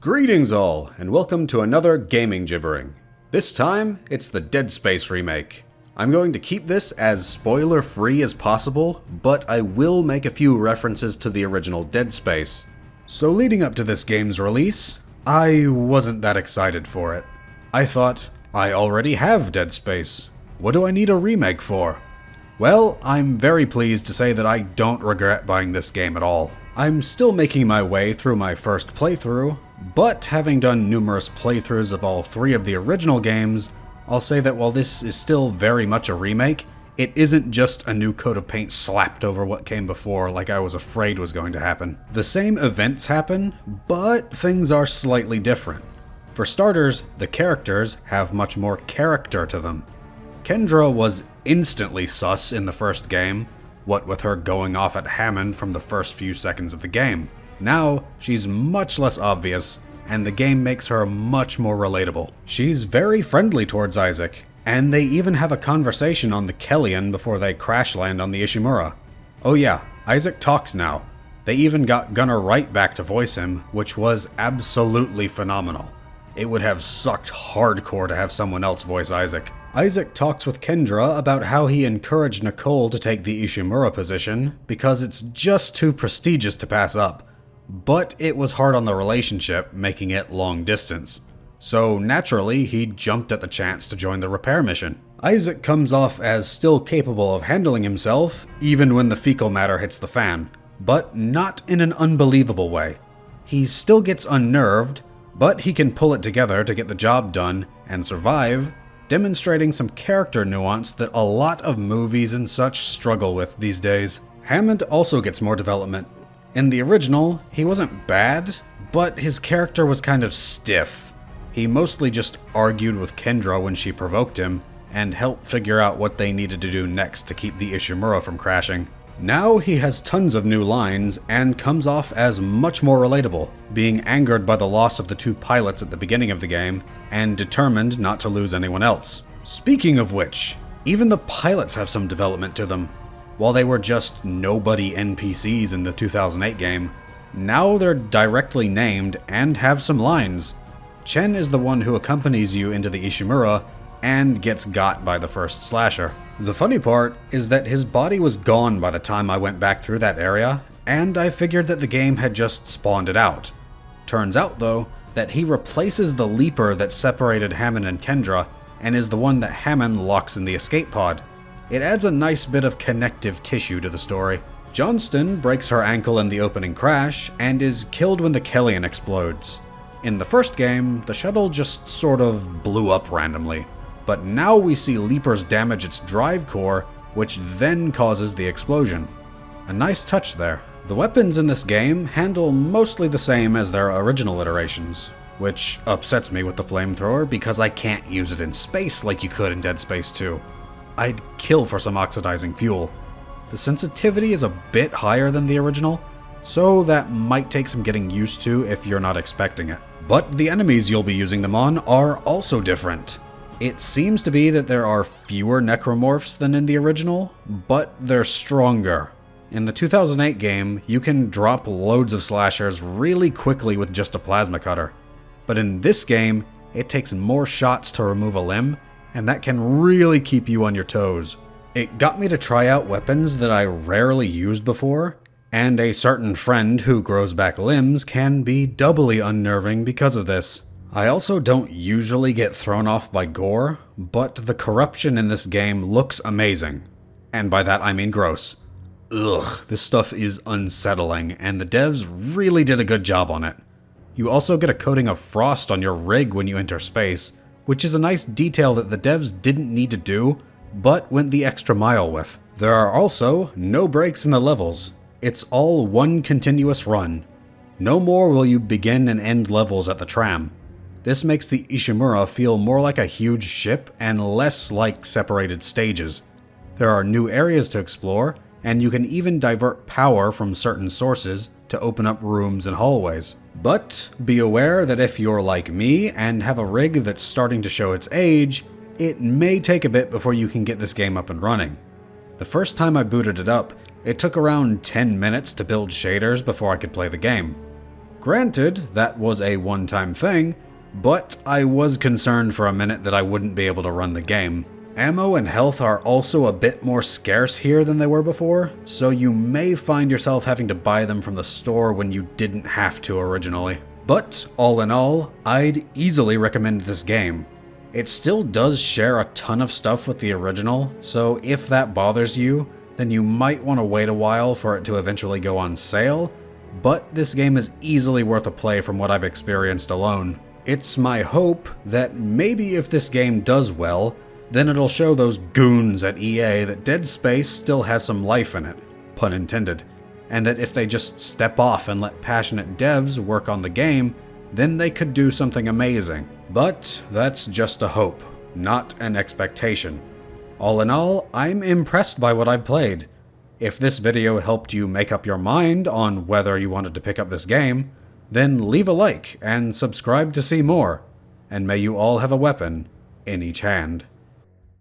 Greetings all, and welcome to another Gaming Gibbering. This time, it's the Dead Space remake. I'm going to keep this as spoiler-free as possible, but I will make a few references to the original Dead Space. So leading up to this game's release, I wasn't that excited for it. I thought, I already have Dead Space. What do I need a remake for? Well, I'm very pleased to say that I don't regret buying this game at all. I'm still making my way through my first playthrough, but having done numerous playthroughs of all three of the original games, I'll say that while this is still very much a remake, it isn't just a new coat of paint slapped over what came before like I was afraid was going to happen. The same events happen, but things are slightly different. For starters, the characters have much more character to them. Kendra was instantly sus in the first game, what with her going off at Hammond from the first few seconds of the game. Now, she's much less obvious, and the game makes her much more relatable. She's very friendly towards Isaac, and they even have a conversation on the Kellyan before they crash land on the Ishimura. Oh yeah, Isaac talks now. They even got Gunnar Wright back to voice him, which was absolutely phenomenal. It would have sucked hardcore to have someone else voice Isaac. Isaac talks with Kendra about how he encouraged Nicole to take the Ishimura position because it's just too prestigious to pass up. But it was hard on the relationship, making it long distance. So naturally, he jumped at the chance to join the repair mission. Isaac comes off as still capable of handling himself, even when the fecal matter hits the fan, but not in an unbelievable way. He still gets unnerved, but he can pull it together to get the job done and survive, demonstrating some character nuance that a lot of movies and such struggle with these days. Hammond also gets more development. In the original, he wasn't bad, but his character was kind of stiff. He mostly just argued with Kendra when she provoked him, and helped figure out what they needed to do next to keep the Ishimura from crashing. Now he has tons of new lines, and comes off as much more relatable, being angered by the loss of the two pilots at the beginning of the game, and determined not to lose anyone else. Speaking of which, even the pilots have some development to them. While they were just nobody NPCs in the 2008 game, now they're directly named and have some lines. Chen is the one who accompanies you into the Ishimura and gets got by the first slasher. The funny part is that his body was gone by the time I went back through that area, and I figured that the game had just spawned it out. Turns out though, that he replaces the leaper that separated Hammond and Kendra, and is the one that Hammond locks in the escape pod. It adds a nice bit of connective tissue to the story. Johnston breaks her ankle in the opening crash, and is killed when the Kellyan explodes. In the first game, the shuttle just sort of blew up randomly, but now we see Leapers damage its drive core, which then causes the explosion. A nice touch there. The weapons in this game handle mostly the same as their original iterations, which upsets me with the flamethrower because I can't use it in space like you could in Dead Space 2. I'd kill for some oxidizing fuel. The sensitivity is a bit higher than the original, so that might take some getting used to if you're not expecting it. But the enemies you'll be using them on are also different. It seems to be that there are fewer necromorphs than in the original, but they're stronger. In the 2008 game, you can drop loads of slashers really quickly with just a plasma cutter. But in this game, it takes more shots to remove a limb, and that can really keep you on your toes. It got me to try out weapons that I rarely used before, and a certain friend who grows back limbs can be doubly unnerving because of this. I also don't usually get thrown off by gore, but the corruption in this game looks amazing. And by that I mean gross. Ugh, this stuff is unsettling, and the devs really did a good job on it. You also get a coating of frost on your rig when you enter space, which is a nice detail that the devs didn't need to do, but went the extra mile with. There are also no breaks in the levels. It's all one continuous run. No more will you begin and end levels at the tram. This makes the Ishimura feel more like a huge ship and less like separated stages. There are new areas to explore, and you can even divert power from certain sources to open up rooms and hallways. But be aware that if you're like me and have a rig that's starting to show its age, it may take a bit before you can get this game up and running. The first time I booted it up, it took around 10 minutes to build shaders before I could play the game. Granted, that was a one-time thing, but I was concerned for a minute that I wouldn't be able to run the game. Ammo and health are also a bit more scarce here than they were before, so you may find yourself having to buy them from the store when you didn't have to originally. But all in all, I'd easily recommend this game. It still does share a ton of stuff with the original, so if that bothers you, then you might want to wait a while for it to eventually go on sale, but this game is easily worth a play from what I've experienced alone. It's my hope that maybe if this game does well, then it'll show those goons at EA that Dead Space still has some life in it, pun intended, and that if they just step off and let passionate devs work on the game, then they could do something amazing. But that's just a hope, not an expectation. All in all, I'm impressed by what I've played. If this video helped you make up your mind on whether you wanted to pick up this game, then leave a like and subscribe to see more, and may you all have a weapon in each hand.